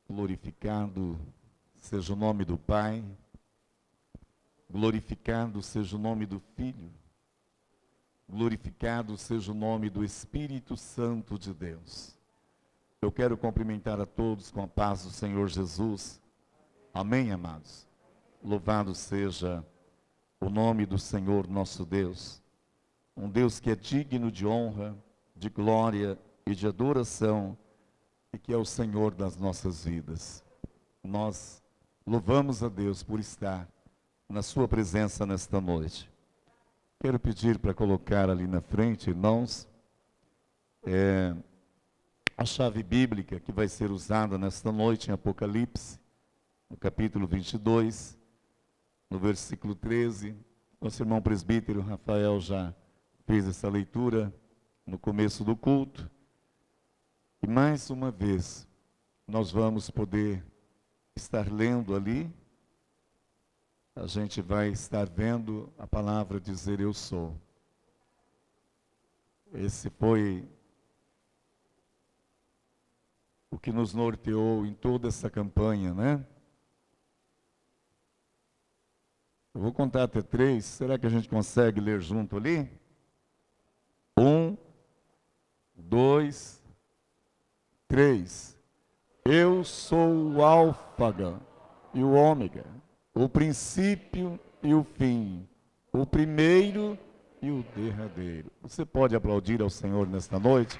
Glorificado seja o nome do Pai, glorificado seja o nome do Filho, glorificado seja o nome do Espírito Santo de Deus. Eu quero cumprimentar a todos com a paz do Senhor Jesus. Amém, amados? Louvado seja o nome do Senhor nosso Deus, um Deus que é digno de honra, de glória e de adoração, e que é o Senhor das nossas vidas. Nós louvamos a Deus por estar na sua presença nesta noite. Quero pedir para colocar ali na frente, irmãos, a chave bíblica que vai ser usada nesta noite em Apocalipse, no capítulo 22, no versículo 13. Nosso irmão presbítero Rafael já fez essa leitura no começo do culto. E mais uma vez, nós vamos poder estar lendo ali. A gente vai estar vendo a palavra dizer eu sou. Esse foi o que nos norteou em toda essa campanha, né? Eu vou contar até 3. Será que a gente consegue ler junto ali? 1, 2, 3. Eu sou o Alfa e o Ômega, o princípio e o fim, o primeiro e o derradeiro. Você pode aplaudir ao Senhor nesta noite?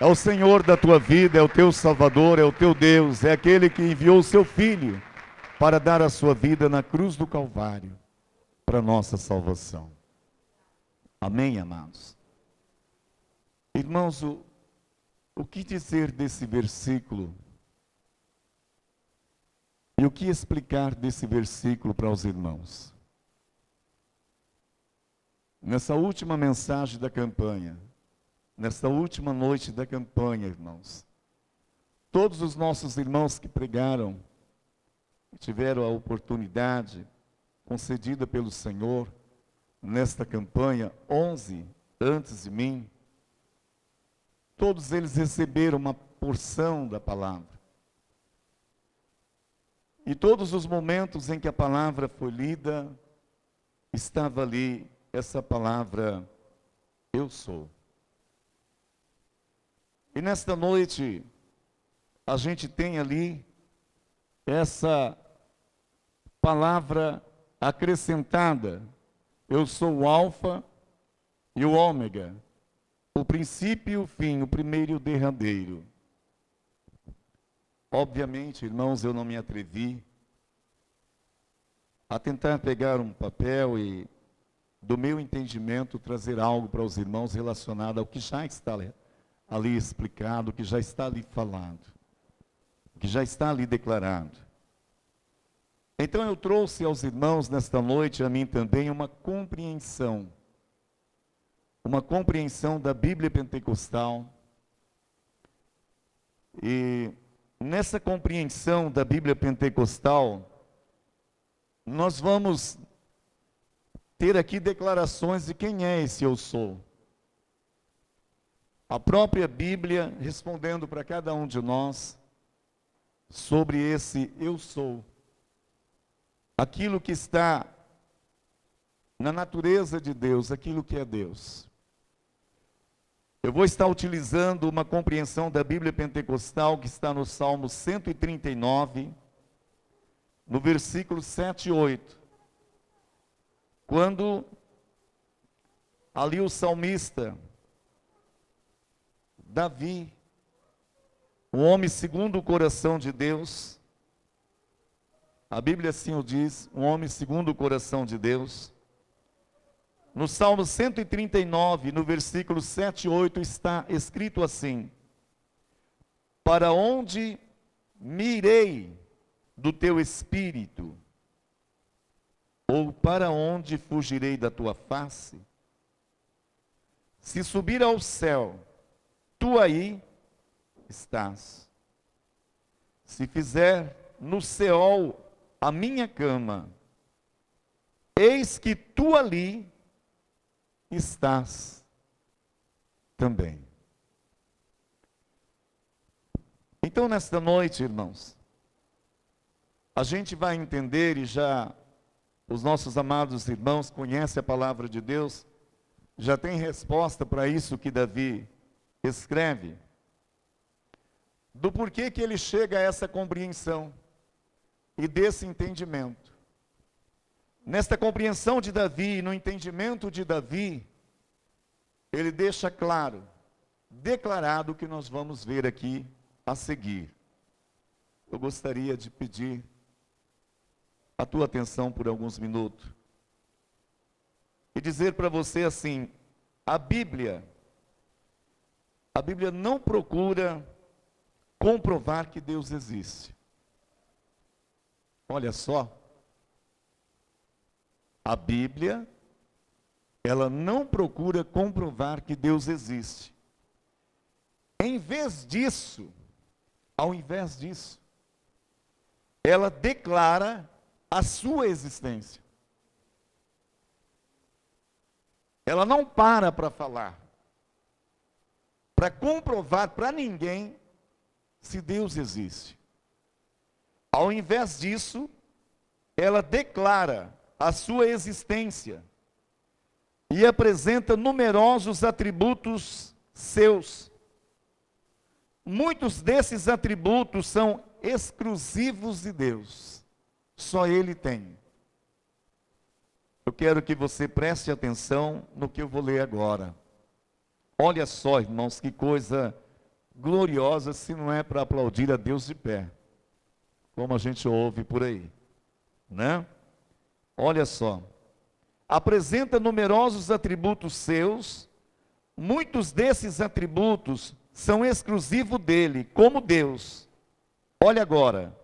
É o Senhor da tua vida, é o teu Salvador, é o teu Deus, é aquele que enviou o seu Filho para dar a sua vida na cruz do Calvário, para nossa salvação. Amém, amados? Irmãos, o que dizer desse versículo? E o que explicar desse versículo para os irmãos? Nessa última mensagem da campanha, nessa última noite da campanha, irmãos, todos os nossos irmãos que pregaram, tiveram a oportunidade concedida pelo Senhor nesta campanha, 11 antes de mim, todos eles receberam uma porção da palavra. E todos os momentos em que a palavra foi lida, estava ali essa palavra, eu sou. E nesta noite, a gente tem ali essa palavra acrescentada, eu sou o Alfa e o Ômega, o princípio e o fim, o primeiro e o derradeiro. Obviamente, irmãos, eu não me atrevi a tentar pegar um papel e, do meu entendimento, trazer algo para os irmãos relacionado ao que já está ali explicado, o que já está ali falado, o que já está ali declarado. Então eu trouxe aos irmãos nesta noite, a mim também, uma compreensão da Bíblia Pentecostal. E nessa compreensão da Bíblia Pentecostal, nós vamos ter aqui declarações de quem é esse eu sou. A própria Bíblia respondendo para cada um de nós sobre esse eu sou. Aquilo que está na natureza de Deus, aquilo que é Deus. Eu vou estar utilizando uma compreensão da Bíblia Pentecostal que está no Salmo 139, no versículo 7 e 8. Quando ali o salmista Davi, um homem segundo o coração de Deus, a Bíblia assim o diz, um homem segundo o coração de Deus. No Salmo 139, no versículo 7 e 8, está escrito assim: para onde me irei do teu espírito? Ou para onde fugirei da tua face? Se subir ao céu, tu aí estás. Se fizer no Seol a minha cama, eis que tu ali estás também. Então, nesta noite, irmãos, a gente vai entender, e já os nossos amados irmãos conhecem a palavra de Deus, já tem resposta para isso que Davi escreve, do porquê que ele chega a essa compreensão e desse entendimento. Nesta compreensão de Davi, no entendimento de Davi, ele deixa claro, declarado o que nós vamos ver aqui a seguir. Eu gostaria de pedir a tua atenção por alguns minutos e dizer para você assim: a Bíblia não procura comprovar que Deus existe. Olha só, a Bíblia, ela não procura comprovar que Deus existe. Em vez disso, ao invés disso, ela declara a sua existência. Ela não para falar, para comprovar para ninguém se Deus existe. Ao invés disso, ela declara a sua existência e apresenta numerosos atributos seus. Muitos desses atributos são exclusivos de Deus. Só Ele tem. Eu quero que você preste atenção no que eu vou ler agora. Olha só, irmãos, que coisa gloriosa, se não é para aplaudir a Deus de pé, como a gente ouve por aí, né? Olha só. Apresenta numerosos atributos seus. Muitos desses atributos são exclusivos dele, como Deus. Olha agora.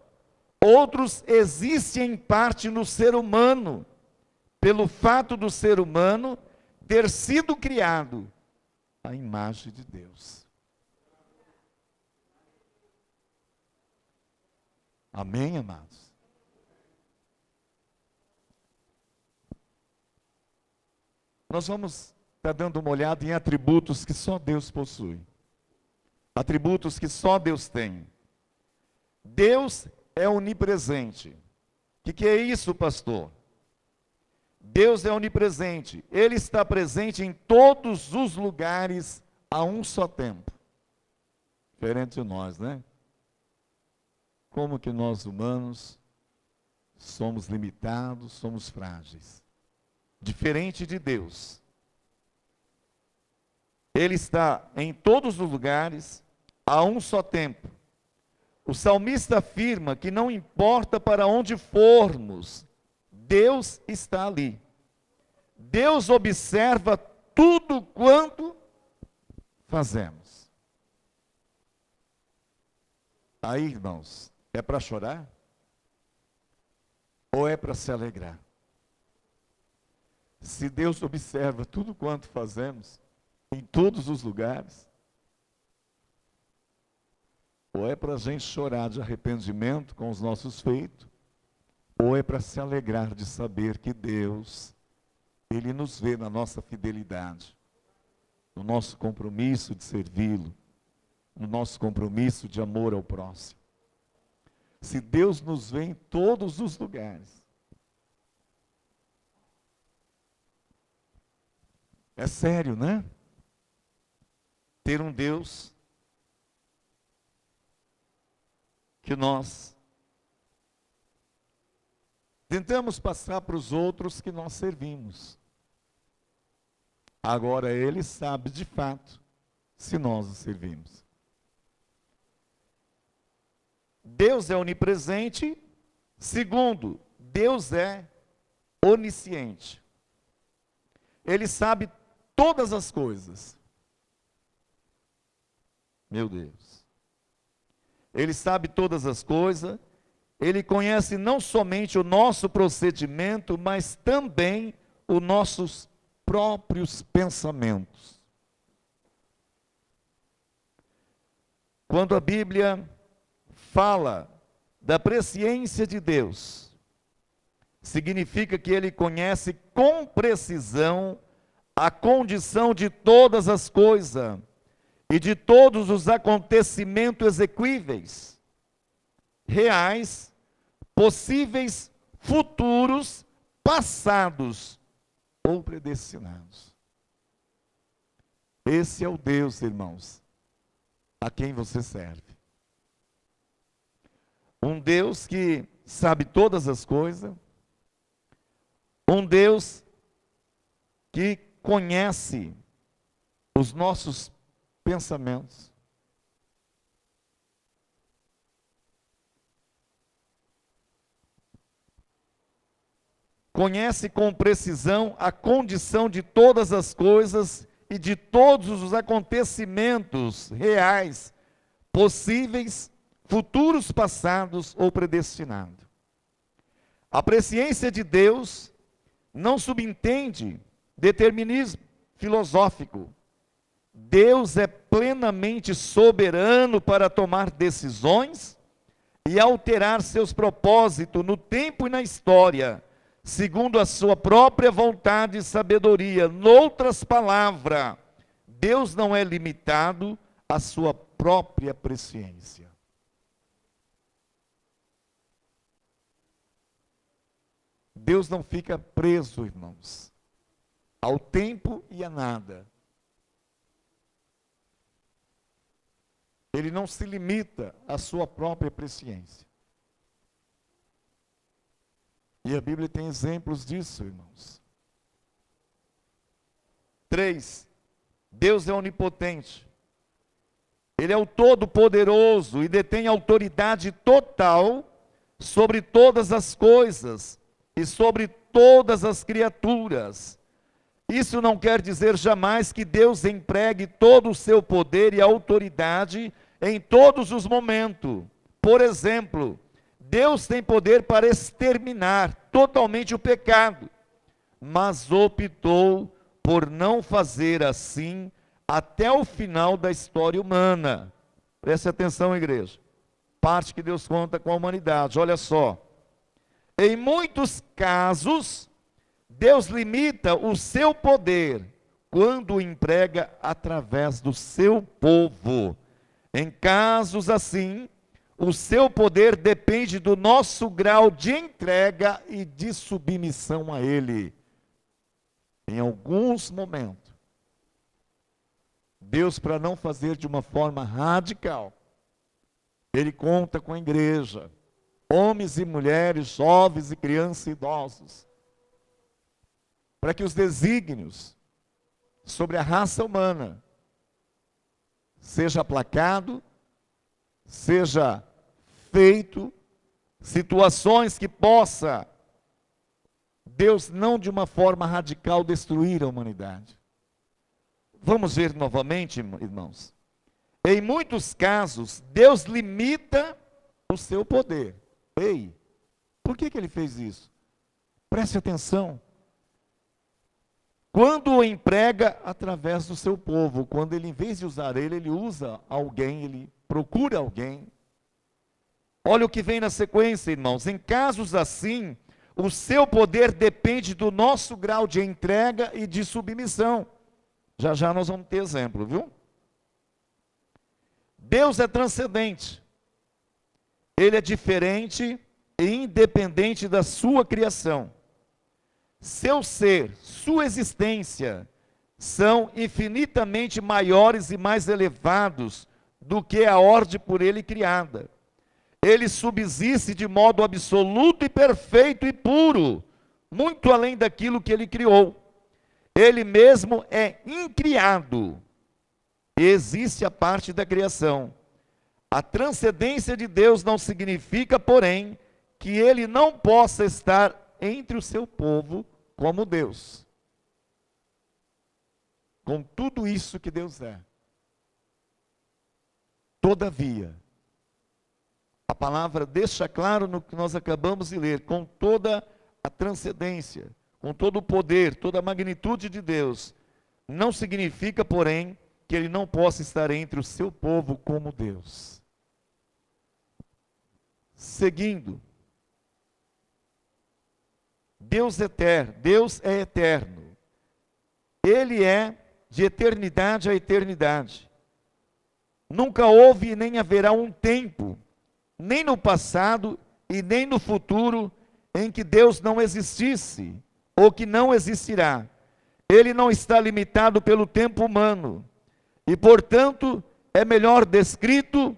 Outros existem em parte no ser humano, pelo fato do ser humano ter sido criado à imagem de Deus. Amém, amados? Nós vamos estar dando uma olhada em atributos que só Deus possui. Atributos que só Deus tem. Deus é onipresente. O que é isso, pastor? Deus é onipresente. Ele está presente em todos os lugares a um só tempo. Diferente de nós, né? Como que nós humanos somos limitados, somos frágeis. Diferente de Deus. Ele está em todos os lugares a um só tempo. O salmista afirma que não importa para onde formos, Deus está ali. Deus observa tudo quanto fazemos. Aí, irmãos, é para chorar? Ou é para se alegrar? Se Deus observa tudo quanto fazemos, em todos os lugares, ou é para a gente chorar de arrependimento com os nossos feitos, ou é para se alegrar de saber que Deus, Ele nos vê na nossa fidelidade, no nosso compromisso de servi-lo, no nosso compromisso de amor ao próximo. Se Deus nos vê em todos os lugares, é sério, né? Ter um Deus que nós tentamos passar para os outros que nós servimos. Agora Ele sabe de fato se nós o servimos. Deus é onipresente. Segundo, Deus é onisciente. Ele sabe todas as coisas. Meu Deus. Ele sabe todas as coisas. Ele conhece não somente o nosso procedimento, mas também os nossos próprios pensamentos. Quando a Bíblia fala da presciência de Deus, significa que Ele conhece com precisão a condição de todas as coisas e de todos os acontecimentos exequíveis, reais, possíveis, futuros, passados ou predestinados. Esse é o Deus, irmãos, a quem você serve. Um Deus que sabe todas as coisas, um Deus que conhece os nossos pensamentos. Conhece com precisão a condição de todas as coisas e de todos os acontecimentos reais, possíveis, futuros, passados ou predestinados. A presciência de Deus não subentende determinismo filosófico. Deus é plenamente soberano para tomar decisões e alterar seus propósitos no tempo e na história, segundo a sua própria vontade e sabedoria. Noutras palavras, Deus não é limitado à sua própria presciência. Deus não fica preso, irmãos, ao tempo e a nada. Ele não se limita à sua própria presciência. E a Bíblia tem exemplos disso, irmãos. 3. Deus é onipotente. Ele é o Todo-Poderoso e detém autoridade total sobre todas as coisas e sobre todas as criaturas. Isso não quer dizer jamais que Deus empregue todo o seu poder e autoridade em todos os momentos. Por exemplo, Deus tem poder para exterminar totalmente o pecado, mas optou por não fazer assim até o final da história humana. Preste atenção, igreja. Parte que Deus conta com a humanidade. Olha só. Em muitos casos, Deus limita o seu poder quando o emprega através do seu povo. Em casos assim, o seu poder depende do nosso grau de entrega e de submissão a Ele. Em alguns momentos, Deus, para não fazer de uma forma radical, Ele conta com a igreja, homens e mulheres, jovens e crianças e idosos, para que os desígnios sobre a raça humana seja aplacado, seja feito, situações que possa Deus não de uma forma radical destruir a humanidade. Vamos ver novamente, irmãos. Em muitos casos, Deus limita o seu poder. Ei, por que Ele fez isso? Preste atenção. Quando o emprega através do seu povo, quando Ele, em vez de usar Ele usa alguém, Ele procura alguém. Olha o que vem na sequência, irmãos. Em casos assim, o seu poder depende do nosso grau de entrega e de submissão. Já já nós vamos ter exemplo, viu? Deus é transcendente. Ele é diferente e independente da sua criação. Seu ser, sua existência, são infinitamente maiores e mais elevados do que a ordem por Ele criada. Ele subsiste de modo absoluto e perfeito e puro, muito além daquilo que Ele criou. Ele mesmo é incriado. Existe a parte da criação. A transcendência de Deus não significa, porém, que Ele não possa estar entre o seu povo como Deus. Com tudo isso que Deus é. Todavia, a palavra deixa claro no que nós acabamos de ler, com toda a transcendência, com todo o poder, toda a magnitude de Deus, não significa, porém, que Ele não possa estar entre o seu povo como Deus. Seguindo, Deus é eterno. Ele é de eternidade a eternidade. Nunca houve e nem haverá um tempo, nem no passado e nem no futuro, em que Deus não existisse, ou que não existirá. Ele não está limitado pelo tempo humano, e, portanto, é melhor descrito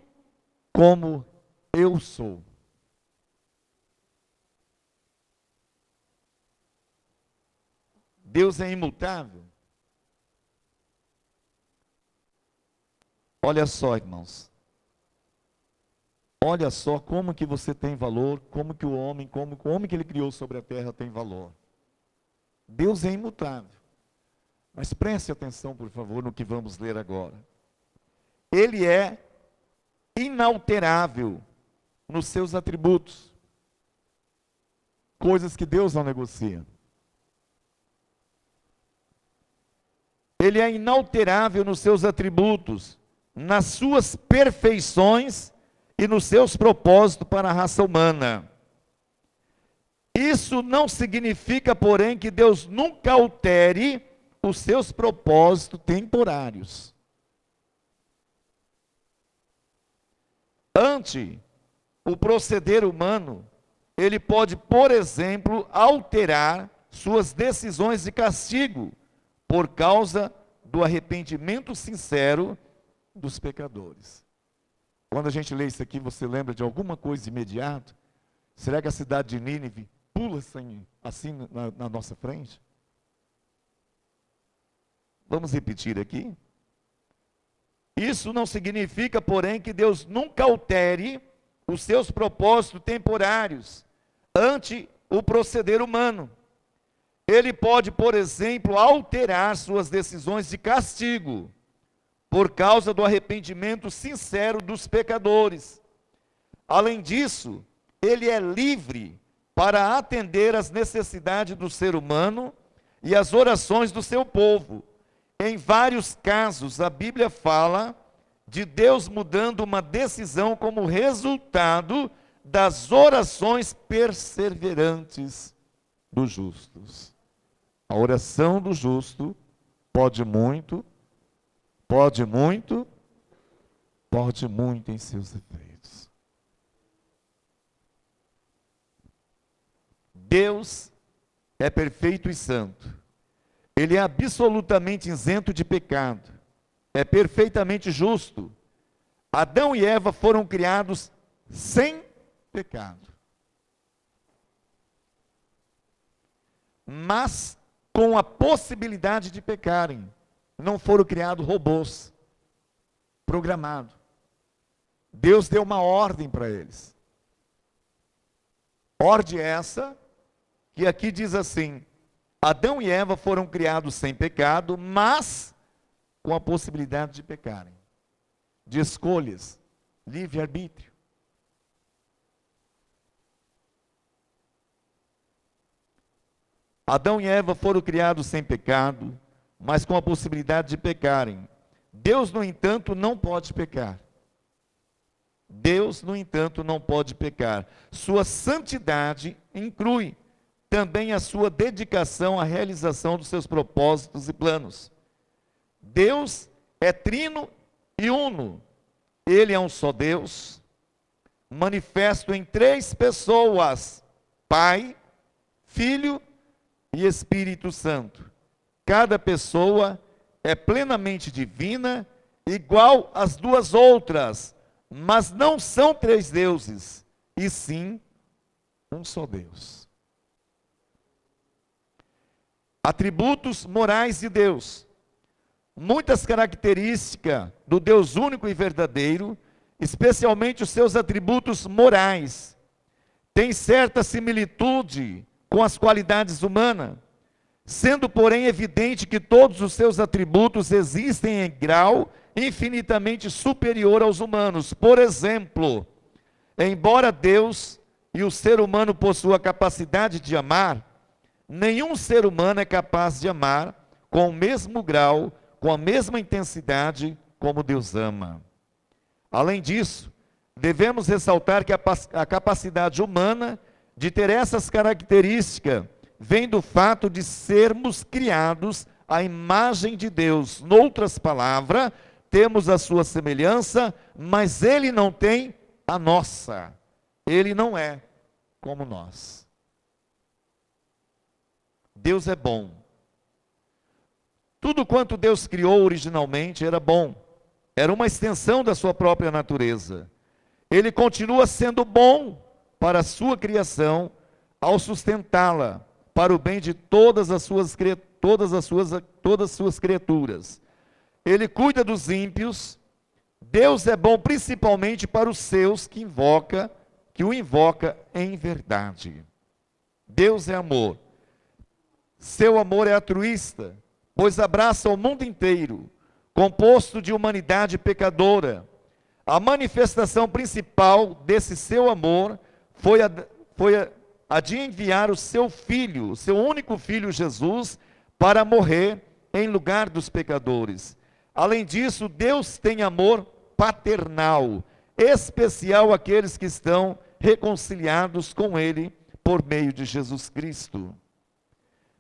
como eu sou. Deus é imutável. Olha só, irmãos. Olha só como que você tem valor, como o homem que ele criou sobre a terra tem valor. Deus é imutável. Mas preste atenção, por favor, no que vamos ler agora. Ele é inalterável nos seus atributos. Coisas que Deus não negocia. Ele é inalterável nos seus atributos, nas suas perfeições e nos seus propósitos para a raça humana. Isso não significa, porém, que Deus nunca altere os seus propósitos temporários. Ante o proceder humano, ele pode, por exemplo, alterar suas decisões de castigo por causa do arrependimento sincero dos pecadores. Quando a gente lê isso aqui, você lembra de alguma coisa de imediato? Será que a cidade de Nínive pula assim na nossa frente? Vamos repetir aqui. Isso não significa, porém, que Deus nunca altere os seus propósitos temporários ante o proceder humano. Ele pode, por exemplo, alterar suas decisões de castigo por causa do arrependimento sincero dos pecadores. Além disso, ele é livre para atender às necessidades do ser humano e às orações do seu povo. Em vários casos, a Bíblia fala de Deus mudando uma decisão como resultado das orações perseverantes dos justos. A oração do justo pode muito em seus efeitos. Deus é perfeito e santo. Ele é absolutamente isento de pecado. É perfeitamente justo. Adão e Eva foram criados sem pecado. Mas com a possibilidade de pecarem. Não foram criados robôs, programados. Deus deu uma ordem para eles. Ordem essa, que aqui diz assim: Adão e Eva foram criados sem pecado, mas com a possibilidade de pecarem. De escolhas, livre-arbítrio. Adão e Eva foram criados sem pecado, mas com a possibilidade de pecarem. Deus, no entanto, não pode pecar. Deus, no entanto, não pode pecar. Sua santidade inclui também a sua dedicação à realização dos seus propósitos e planos. Deus é trino e uno. Ele é um só Deus, manifesto em três pessoas: Pai, Filho e Espírito Santo. Cada pessoa é plenamente divina, igual às duas outras, mas não são três deuses, e sim um só Deus. Atributos morais de Deus. Muitas características do Deus único e verdadeiro, especialmente os seus atributos morais, têm certa similitude com as qualidades humanas, sendo, porém, evidente que todos os seus atributos existem em grau infinitamente superior aos humanos. Por exemplo, embora Deus e o ser humano possuam a capacidade de amar, nenhum ser humano é capaz de amar com o mesmo grau, com a mesma intensidade como Deus ama. Além disso, devemos ressaltar que a capacidade humana de ter essas características vem do fato de sermos criados à imagem de Deus. Noutras palavras, temos a sua semelhança, mas ele não tem a nossa. Ele não é como nós. Deus é bom. Tudo quanto Deus criou originalmente era bom. Era uma extensão da sua própria natureza. Ele continua sendo bom para a sua criação, ao sustentá-la para o bem de todas as suas criaturas. Ele cuida dos ímpios. Deus é bom principalmente para os seus que o invoca em verdade. Deus é amor. Seu amor é altruísta, pois abraça o mundo inteiro, composto de humanidade pecadora. A manifestação principal desse seu amor foi a de enviar o seu filho, o seu único filho Jesus, para morrer em lugar dos pecadores. Além disso, Deus tem amor paternal, especial àqueles que estão reconciliados com Ele por meio de Jesus Cristo.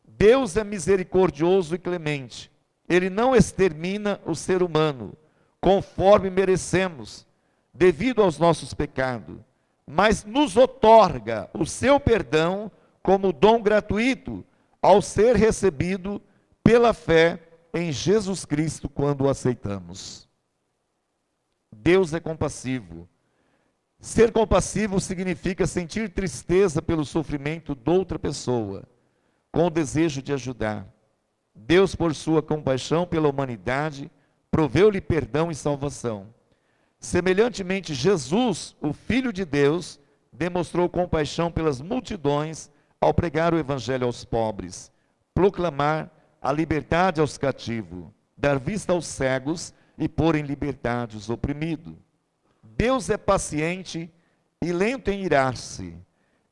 Deus é misericordioso e clemente. Ele não extermina o ser humano, conforme merecemos, devido aos nossos pecados, mas nos outorga o seu perdão como dom gratuito, ao ser recebido pela fé em Jesus Cristo quando o aceitamos. Deus é compassivo. Ser compassivo significa sentir tristeza pelo sofrimento de outra pessoa, com o desejo de ajudar. Deus, por sua compaixão pela humanidade, proveu-lhe perdão e salvação. Semelhantemente, Jesus, o Filho de Deus, demonstrou compaixão pelas multidões ao pregar o Evangelho aos pobres, proclamar a liberdade aos cativos, dar vista aos cegos e pôr em liberdade os oprimidos. Deus é paciente e lento em irar-se.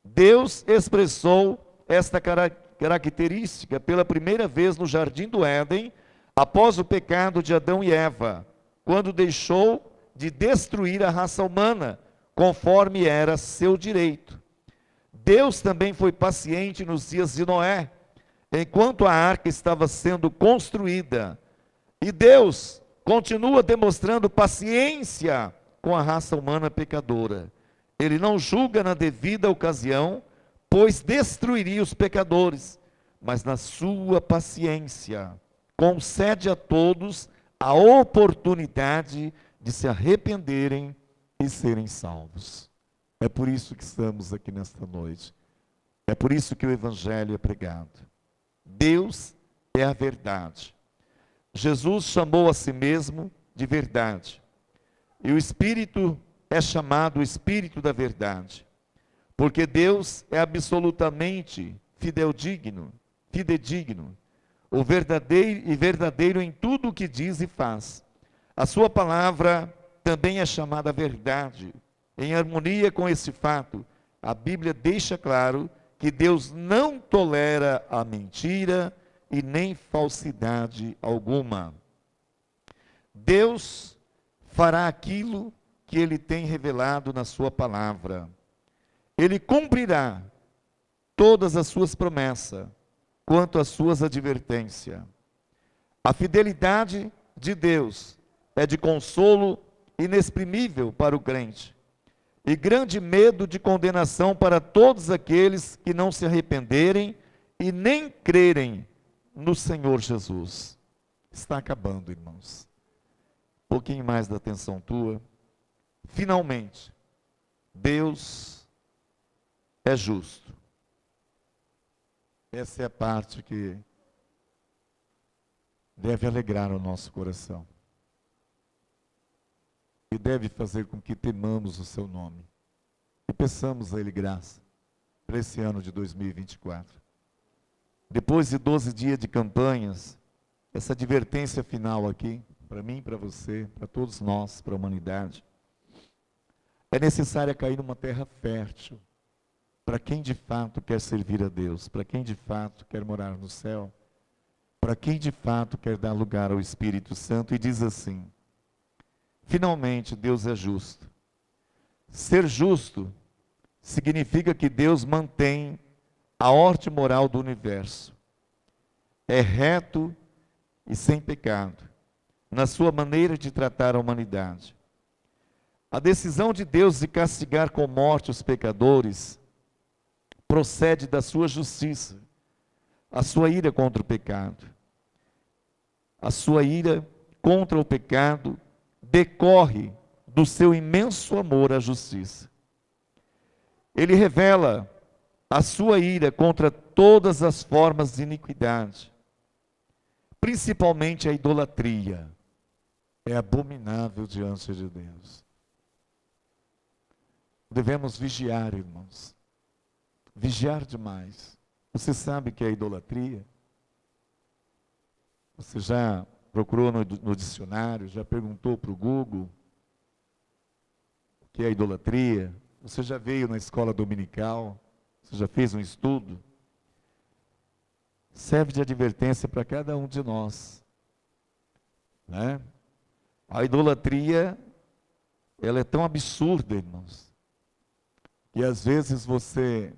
Deus expressou esta característica pela primeira vez no Jardim do Éden, após o pecado de Adão e Eva, quando deixou de destruir a raça humana, conforme era seu direito. Deus também foi paciente nos dias de Noé, enquanto a arca estava sendo construída. E Deus continua demonstrando paciência com a raça humana pecadora. Ele não julga na devida ocasião, pois destruiria os pecadores, mas na sua paciência concede a todos a oportunidade de se arrependerem e serem salvos. É por isso que estamos aqui nesta noite. É por isso que o Evangelho é pregado. Deus é a verdade. Jesus chamou a si mesmo de verdade. E o Espírito é chamado o Espírito da verdade. Porque Deus é absolutamente fidedigno, o verdadeiro em tudo o que diz e faz. A sua palavra também é chamada verdade. Em harmonia com esse fato, a Bíblia deixa claro que Deus não tolera a mentira e nem falsidade alguma. Deus fará aquilo que Ele tem revelado na sua palavra. Ele cumprirá todas as suas promessas, quanto às suas advertências. A fidelidade de Deus é de consolo inexprimível para o crente, e grande medo de condenação para todos aqueles que não se arrependerem e nem crerem no Senhor Jesus. Está acabando, irmãos. Um pouquinho mais da atenção tua. Finalmente, Deus é justo. Essa é a parte que deve alegrar o nosso coração. E deve fazer com que temamos o seu nome. E peçamos a Ele graça para esse ano de 2024. Depois de 12 dias de campanhas, essa advertência final aqui, para mim, para você, para todos nós, para a humanidade, é necessária cair numa terra fértil, para quem de fato quer servir a Deus, para quem de fato quer morar no céu, para quem de fato quer dar lugar ao Espírito Santo, e diz assim: finalmente Deus é justo. Ser justo significa que Deus mantém a ordem moral do universo. É reto e sem pecado. na sua maneira de tratar a humanidade. A decisão de Deus de castigar com morte os pecadores procede da sua justiça, a sua ira contra o pecado. A sua ira contra o pecado decorre do seu imenso amor à justiça. Ele revela a sua ira contra todas as formas de iniquidade, principalmente a idolatria. É abominável diante de Deus. Devemos vigiar, irmãos. Vigiar demais. Você sabe o que é idolatria? Você já procurou no dicionário, já perguntou para o Google o que é idolatria? Você já veio na escola dominical? Você já fez um estudo? Serve de advertência para cada um de nós, né? A idolatria, ela é tão absurda, irmãos, que às vezes você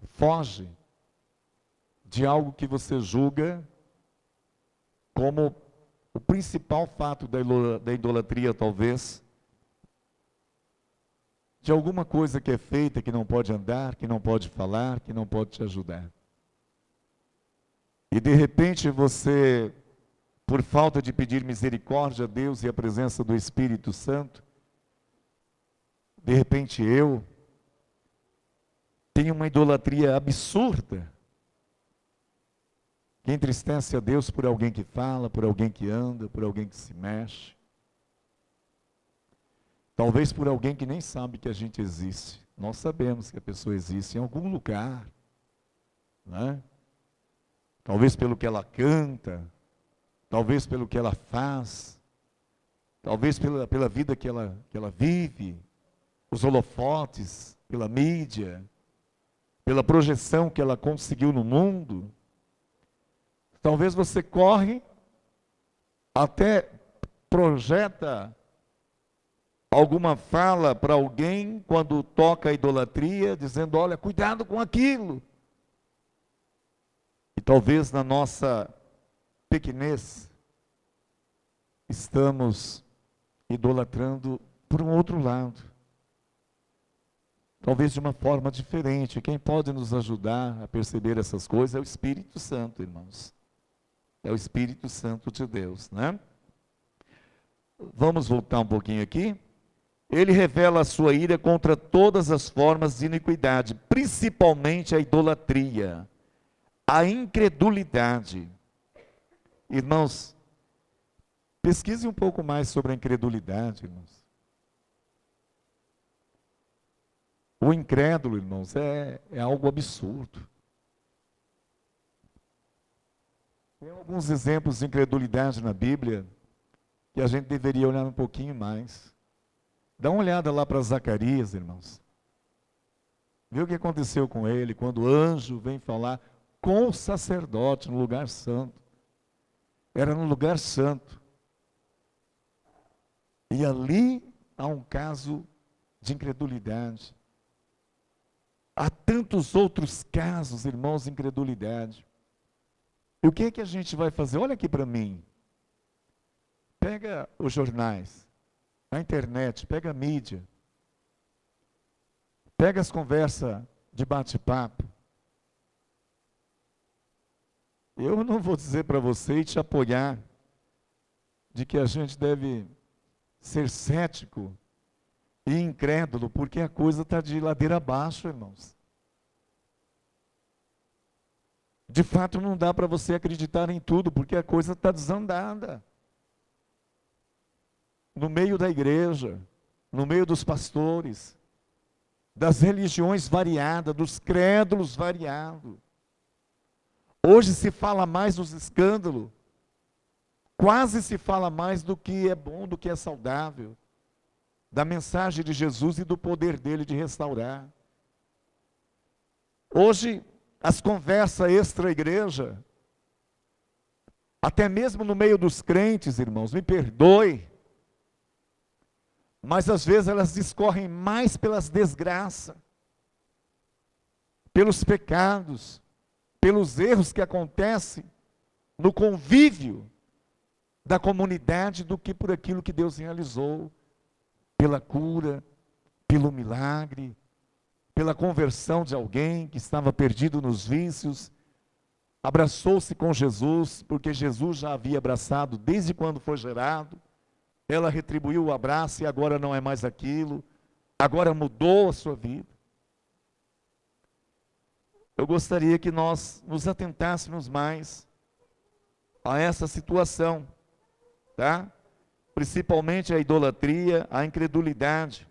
foge de algo que você julga como o principal fato da idolatria, talvez, de alguma coisa que é feita, que não pode andar, que não pode falar, que não pode te ajudar. E de repente você, por falta de pedir misericórdia a Deus e a presença do Espírito Santo, de repente eu tenho uma idolatria absurda, que entristece a Deus por alguém que fala, por alguém que anda, por alguém que se mexe. Talvez por alguém que nem sabe que a gente existe. Nós sabemos que a pessoa existe em algum lugar, né? Talvez pelo que ela canta, talvez pelo que ela faz, talvez pela vida que ela vive, os holofotes, pela mídia, pela projeção que ela conseguiu no mundo. Talvez você corre, até projeta alguma fala para alguém quando toca a idolatria, dizendo, olha, cuidado com aquilo. E talvez na nossa pequenez, estamos idolatrando por um outro lado. Talvez de uma forma diferente. Quem pode nos ajudar a perceber essas coisas é o Espírito Santo, irmãos. É o Espírito Santo de Deus, né? Vamos voltar um pouquinho aqui. Ele revela a sua ira contra todas as formas de iniquidade, principalmente a idolatria, a incredulidade. Irmãos, pesquise um pouco mais sobre a incredulidade, irmãos. O incrédulo, irmãos, é algo absurdo. Tem alguns exemplos de incredulidade na Bíblia que a gente deveria olhar um pouquinho mais. Dá uma olhada lá para Zacarias, irmãos. Vê o que aconteceu com ele quando o anjo vem falar com o sacerdote no lugar santo. Era no lugar santo. E ali há um caso de incredulidade. Há tantos outros casos, irmãos, de incredulidade. E o que é que a gente vai fazer? Olha aqui para mim. Pega os jornais, a internet, pega a mídia. Pega as conversas de bate-papo. Eu não vou dizer para você e te apoiar de que a gente deve ser cético e incrédulo, porque a coisa está de ladeira abaixo, irmãos. De fato, não dá para você acreditar em tudo, porque a coisa está desandada. No meio da igreja, no meio dos pastores, das religiões variadas, dos crédulos variados. Hoje se fala mais dos escândalos, quase se fala mais do que é bom, do que é saudável, da mensagem de Jesus e do poder dele de restaurar. Hoje, as conversas extra-igreja, até mesmo no meio dos crentes, irmãos, me perdoe, mas às vezes elas discorrem mais pelas desgraças, pelos pecados, pelos erros que acontecem no convívio da comunidade do que por aquilo que Deus realizou, pela cura, pelo milagre, pela conversão de alguém que estava perdido nos vícios, abraçou-se com Jesus, porque Jesus já havia abraçado desde quando foi gerado, ela retribuiu o abraço e agora não é mais aquilo, agora mudou a sua vida. Eu gostaria que nós nos atentássemos mais a essa situação, tá? Principalmente a idolatria, a incredulidade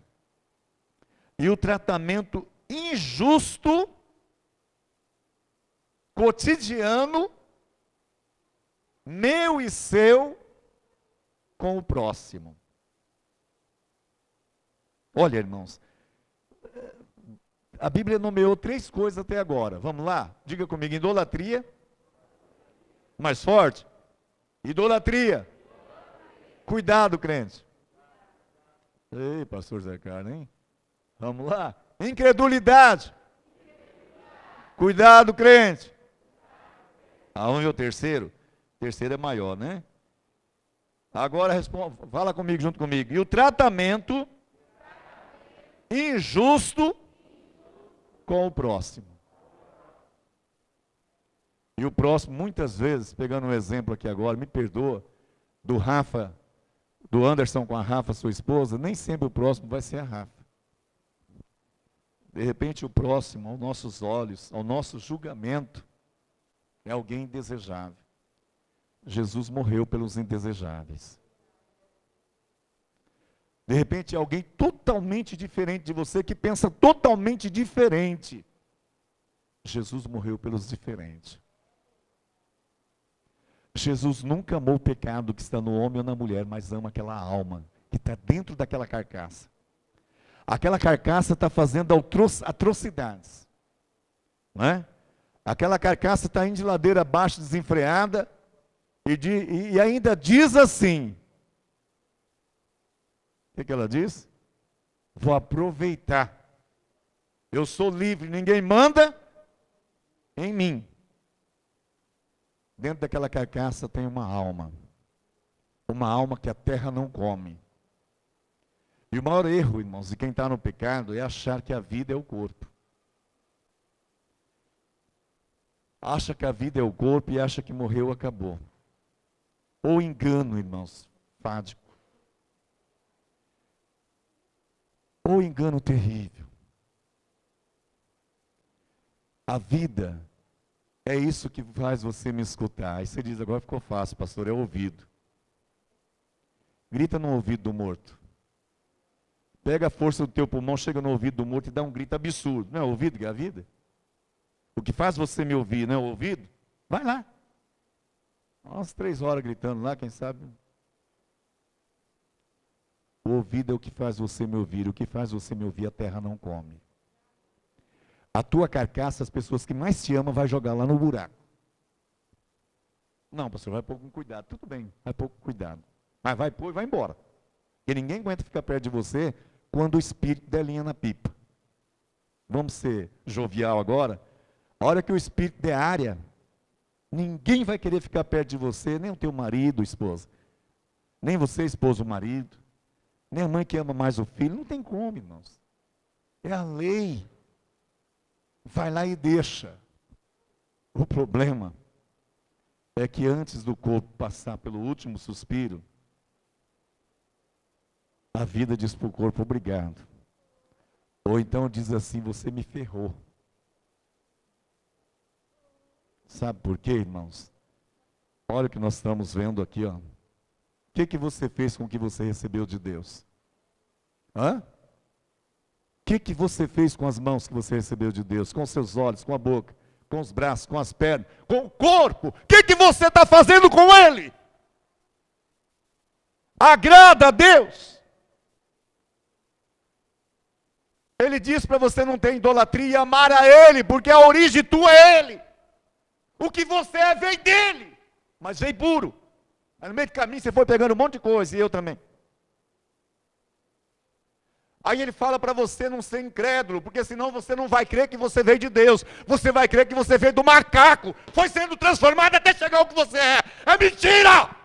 e o tratamento injusto, cotidiano, meu e seu, com o próximo. Olha, irmãos, a Bíblia nomeou 3 coisas até agora. Vamos lá? Diga comigo: idolatria. Mais forte. Idolatria. Cuidado, crente. Ei, pastor Zé Carlos, hein? Vamos lá. Incredulidade. Cuidado, crente. Aonde é o terceiro? O terceiro é maior, né? Agora responde, fala comigo, junto comigo. E o tratamento injusto com o próximo. E o próximo, muitas vezes, pegando um exemplo aqui agora, me perdoa, do Rafa, do Anderson com a Rafa, sua esposa, nem sempre o próximo vai ser a Rafa. De repente o próximo, aos nossos olhos, ao nosso julgamento, é alguém indesejável. Jesus morreu pelos indesejáveis. De repente é alguém totalmente diferente de você, que pensa totalmente diferente. Jesus morreu pelos diferentes. Jesus nunca amou o pecado que está no homem ou na mulher, mas ama aquela alma que está dentro daquela carcaça. Aquela carcaça está fazendo atrocidades, não é? Aquela carcaça está indo de ladeira abaixo, desenfreada, e ainda diz assim, o que ela diz? Vou aproveitar, eu sou livre, ninguém manda em mim. Dentro daquela carcaça tem uma alma que a terra não come. E o maior erro, irmãos, de quem está no pecado é achar que a vida é o corpo. Acha que a vida é o corpo e acha que morreu, acabou. Ou engano, irmãos, fádico. Ou engano terrível. A vida é isso que faz você me escutar. Aí você diz, agora ficou fácil, pastor, é o ouvido. Grita no ouvido do morto. Pega a força do teu pulmão, chega no ouvido do morto e dá um grito absurdo. Não é o ouvido que é a vida? O que faz você me ouvir, não é o ouvido? Vai lá. Umas 3 horas gritando lá, quem sabe. O ouvido é o que faz você me ouvir. O que faz você me ouvir, a terra não come. A tua carcaça, as pessoas que mais te amam, vai jogar lá no buraco. Não, pastor, vai pôr com cuidado. Tudo bem, vai pôr com cuidado. Mas vai pôr e vai embora. Porque ninguém aguenta ficar perto de você quando o espírito der linha na pipa. Vamos ser jovial agora. A hora que o espírito der área, ninguém vai querer ficar perto de você, nem o teu marido, esposa. Nem você, esposa, o marido. Nem a mãe que ama mais o filho. Não tem como, irmãos. É a lei. Vai lá e deixa. O problema é que antes do corpo passar pelo último suspiro, a vida diz para o corpo, obrigado. Ou então diz assim, você me ferrou. Sabe por quê, irmãos? Olha o que nós estamos vendo aqui, ó. O que você fez com o que você recebeu de Deus? Hã? O que você fez com as mãos que você recebeu de Deus? Com os seus olhos, com a boca, com os braços, com as pernas, com o corpo? O que você está fazendo com ele? Agrada a Deus? Ele diz para você não ter idolatria e amar a Ele, porque a origem tua é Ele. O que você é vem dEle, mas vem puro. Aí no meio do caminho você foi pegando um monte de coisa, e eu também. Aí ele fala para você não ser incrédulo, porque senão você não vai crer que você veio de Deus. Você vai crer que você veio do macaco. Foi sendo transformado até chegar ao que você é. É mentira!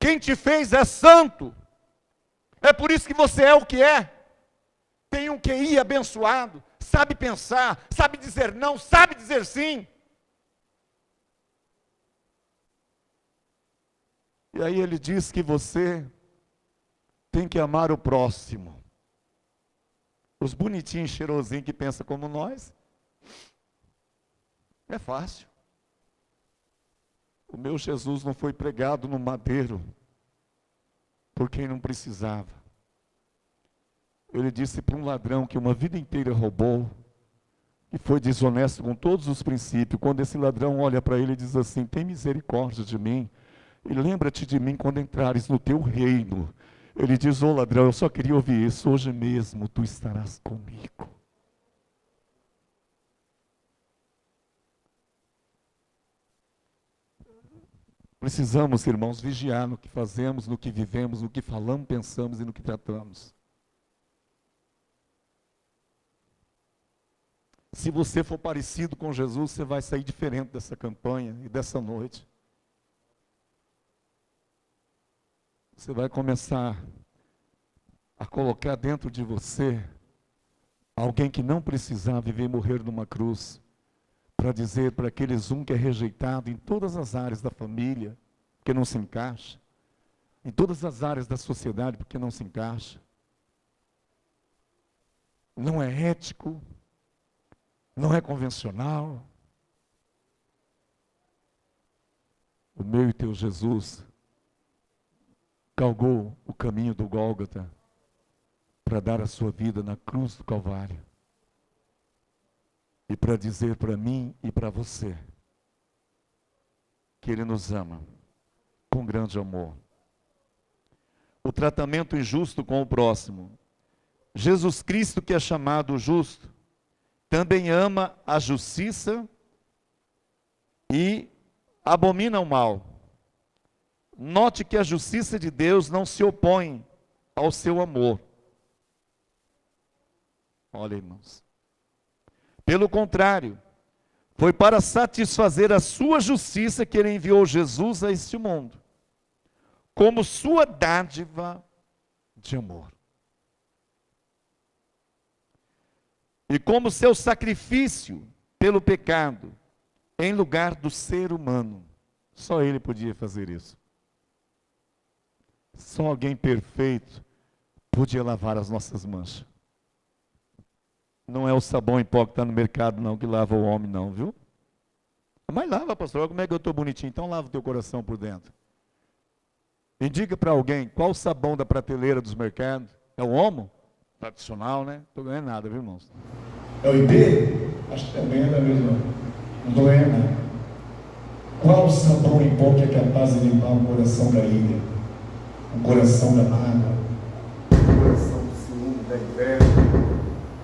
Quem te fez é santo. É por isso que você é o que é. Tem um QI abençoado, sabe pensar, sabe dizer não, sabe dizer sim. E aí ele diz que você tem que amar o próximo. Os bonitinhos, cheirosinhos que pensam como nós, é fácil. O meu Jesus não foi pregado no madeiro por quem não precisava. Ele disse para um ladrão que uma vida inteira roubou, e foi desonesto com todos os princípios. Quando esse ladrão olha para ele e diz assim: tem misericórdia de mim, e lembra-te de mim quando entrares no teu reino. Ele diz: ô ladrão, eu só queria ouvir isso, hoje mesmo tu estarás comigo. Precisamos, irmãos, vigiar no que fazemos, no que vivemos, no que falamos, pensamos e no que tratamos. Se você for parecido com Jesus, você vai sair diferente dessa campanha e dessa noite. Você vai começar a colocar dentro de você alguém que não precisava viver e morrer numa cruz, para dizer para aqueles que é rejeitado em todas as áreas da família, porque não se encaixa, em todas as áreas da sociedade, porque não se encaixa, não é ético, não é convencional. O meu e teu Jesus galgou o caminho do Gólgota para dar a sua vida na cruz do Calvário e para dizer para mim e para você que Ele nos ama com grande amor. O tratamento injusto com o próximo. Jesus Cristo, que é chamado justo, também ama a justiça e abomina o mal. Note que a justiça de Deus não se opõe ao seu amor. Olha, irmãos. Pelo contrário, foi para satisfazer a sua justiça que Ele enviou Jesus a este mundo, como sua dádiva de amor. E como seu sacrifício pelo pecado, em lugar do ser humano. Só Ele podia fazer isso. Só alguém perfeito podia lavar as nossas manchas. Não é o sabão em pó que está no mercado, não, que lava o homem, não, viu? Mas lava, pastor, como é que eu estou bonitinho? Então lava o teu coração por dentro. E diga para alguém, qual o sabão da prateleira dos mercados? É o Omo? Tradicional, né? Não estou ganhando nada, viu, irmãos? É o ID? Acho que também é da mesma. Não estou ganhando nada. Qual o sabão em pó que é capaz de limpar o coração da ira, o coração da mágoa, o coração do ciúme, da inveja,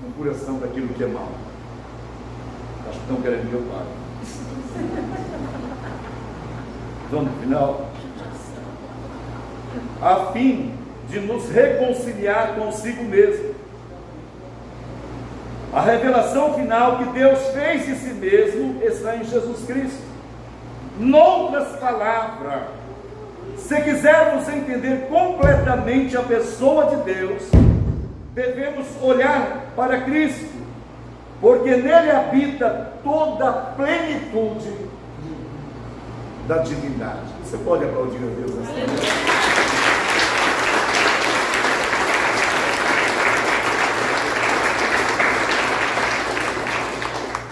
o coração daquilo que é mal? Acho que estão querendo que eu pare. Vamos no final. A fim de nos reconciliar consigo mesmo. A revelação final que Deus fez de si mesmo está em Jesus Cristo. Noutras palavras, se quisermos entender completamente a pessoa de Deus, devemos olhar para Cristo, porque nele habita toda a plenitude da divindade. Você pode aplaudir a Deus nessa noite?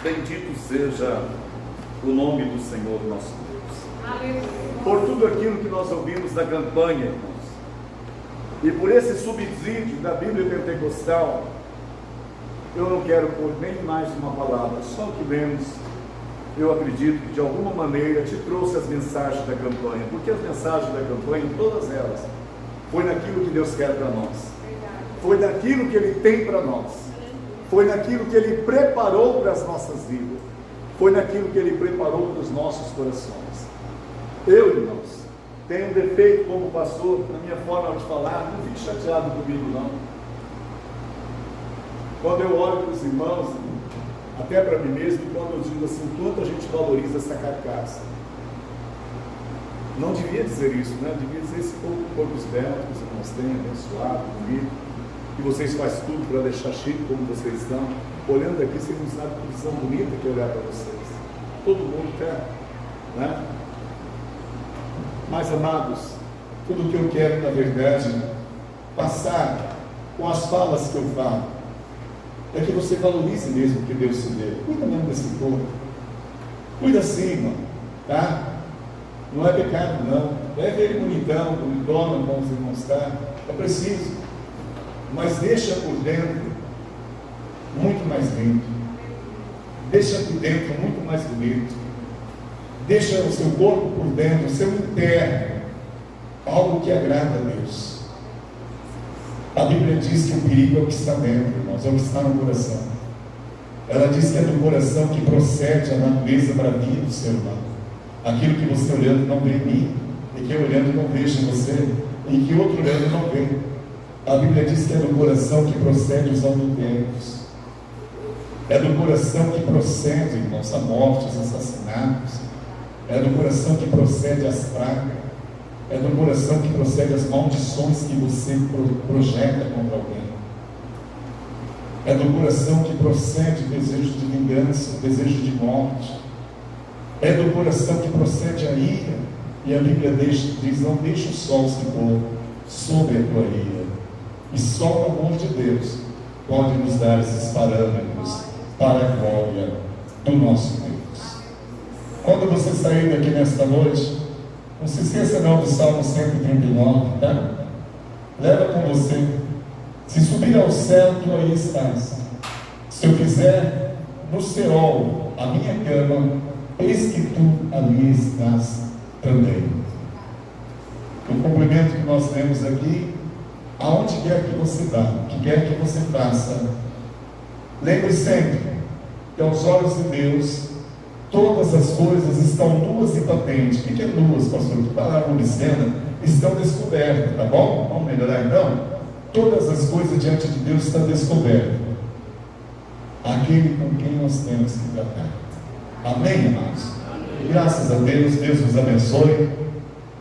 Bendito seja o nome do Senhor nosso Deus. Por tudo aquilo que nós ouvimos na campanha, irmãos, e por esse subsídio da Bíblia Pentecostal, eu não quero pôr nem mais uma palavra, só o que lemos, eu acredito que de alguma maneira te trouxe as mensagens da campanha, porque as mensagens da campanha, todas elas, foi naquilo que Deus quer para nós, foi naquilo que Ele tem para nós, foi naquilo que Ele preparou para as nossas vidas, foi naquilo que Ele preparou para os nossos corações. Eu, irmãos, tenho um defeito como pastor, na minha forma de falar, não fique chateado comigo não. Quando eu olho para os irmãos, até para mim mesmo, quando eu digo assim, quanto a gente valoriza essa carcaça. Não devia dizer isso, né? Devia dizer esse corpo esbelto que os irmãos têm, abençoado, bonito, que vocês fazem tudo para deixar chique como vocês estão. Olhando aqui, vocês não sabem que visão bonita que é olhar para vocês. Todo mundo quer, né? Mas, amados, tudo que eu quero, na verdade, passar com as falas que eu falo, é que você valorize mesmo o que Deus te deu. Cuida mesmo desse corpo. Cuida assim, irmão, tá? Não é pecado, não. Leve ele bonitão, bonitona, como os irmãos estão. É preciso. Mas deixa por dentro muito mais limpo. Deixa por dentro muito mais bonito. Deixa o seu corpo por dentro, o seu interno, algo que agrada a Deus. A Bíblia diz que o perigo é o que está dentro, irmãos, é o que está no coração. Ela diz que é do coração que procede a natureza bravia do ser humano. Aquilo que você olhando não vê em mim, e que eu olhando não vejo em você, e que outro olhando não vê. A Bíblia diz que é do coração que procede os adultérios. É do coração que procede, irmãos, a morte, os assassinatos. É do coração que procede as pragas. É do coração que procede as maldições que você projeta contra alguém. É do coração que procede o desejo de vingança, o desejo de morte. É do coração que procede a ira. E a Bíblia diz, não deixe o sol se pôr sobre a tua ira. E só o amor de Deus pode nos dar esses parâmetros para a glória do nosso Deus. Quando você sair daqui nesta noite, não se esqueça não do Salmo 139, tá? Leva com você. Se subir ao céu, tu aí estás. Se eu fizer no Seol a minha cama, eis que tu ali estás também. O cumprimento que nós temos aqui, aonde quer que você vá, o que quer que você faça, lembre sempre que aos olhos de Deus, todas as coisas estão nuas e patentes. O que é nuas, pastor? Que palavra obscena? Estão descobertas, tá bom? Vamos melhorar então? Todas as coisas diante de Deus estão descobertas. Aquele com quem nós temos que tratar. Amém, amados? Graças a Deus, Deus nos abençoe.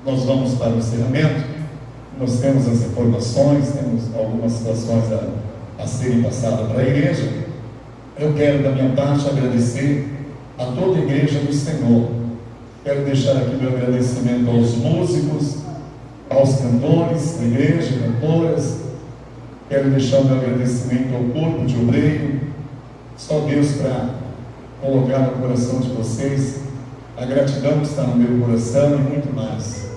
Nós vamos para o encerramento. Nós temos as informações, temos algumas situações a serem passadas para a igreja. Eu quero, da minha parte, agradecer a toda a igreja do Senhor. Quero deixar aqui meu agradecimento aos músicos, aos cantores da igreja, cantoras. Quero deixar o meu agradecimento ao corpo de obreiro. Só Deus para colocar no coração de vocês a gratidão que está no meu coração e muito mais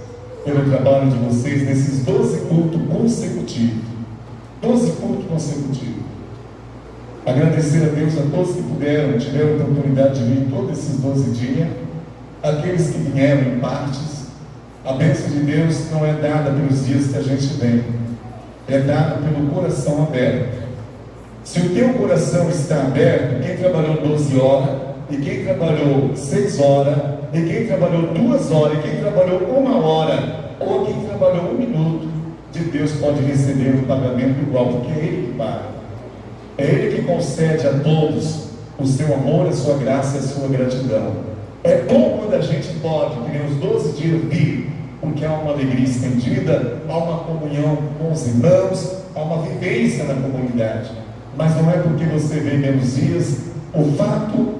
pelo trabalho de vocês nesses 12 cultos consecutivos. 12 cultos consecutivos. Agradecer a Deus a todos que tiveram a oportunidade de vir todos esses 12 dias. Aqueles que vieram em partes. A bênção de Deus não é dada pelos dias que a gente vem, é dada pelo coração aberto. Se o teu coração está aberto, quem trabalhou 12 horas, e quem trabalhou 6 horas, e quem trabalhou 2 horas, e quem trabalhou 1 hora, ou quem trabalhou 1 minuto, de Deus pode receber um pagamento igual, porque é Ele que paga. É Ele que concede a todos o seu amor, a sua graça e a sua gratidão. É bom quando a gente pode, que nem os 12 dias, vir, porque há uma alegria estendida, há uma comunhão com os irmãos, há uma vivência na comunidade. Mas não é porque você vem menos dias, o fato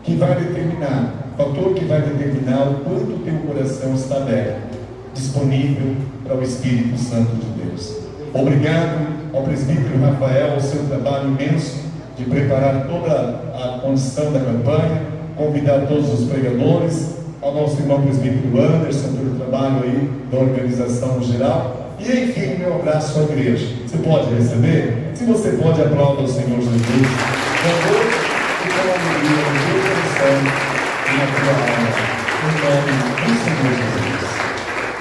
que vai determinar, o fator que vai determinar o quanto o teu coração está aberto, disponível para o Espírito Santo de Deus. Obrigado ao presbítero Rafael, ao seu trabalho imenso de preparar toda a condição da campanha, convidar todos os pregadores, ao nosso irmão presbítero Anderson pelo trabalho aí da organização no geral. E enfim, meu abraço à igreja. Você pode receber? Se você pode, aplauda o Senhor Jesus. Com Deus e com a alegria do teu coração e na tua alma. Em nome do Senhor Jesus.